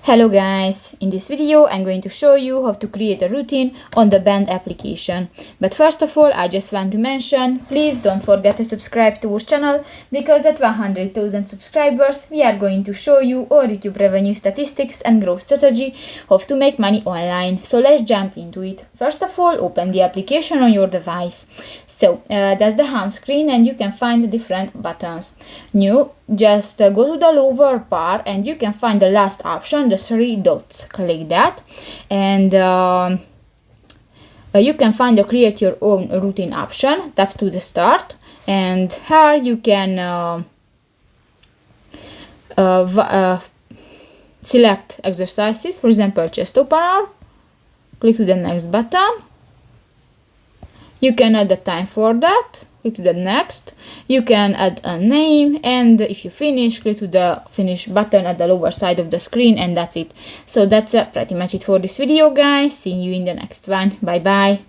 Hello guys, in this video I'm going to show you how to create a routine on the Band application. But first of all, I just want to mention, please don't forget to subscribe to our channel, because at 100,000 subscribers we are going to show you our YouTube revenue statistics and growth strategy, how to make money online. So let's jump into it. First of all, open the application on your device. So that's the home screen and you can find the different buttons. New, just go to the lower part and you can find the last option, the three dots. Click that and you can find the create your own routine option. Tap to the start and here you can select exercises, for example chest opener. Click to the next button. You can add the time for that. Click to the next. You can add a name, and if you finish, click to the finish button at the lower side of the screen, and that's it. So that's pretty much it for this video, guys. See you in the next one. Bye bye.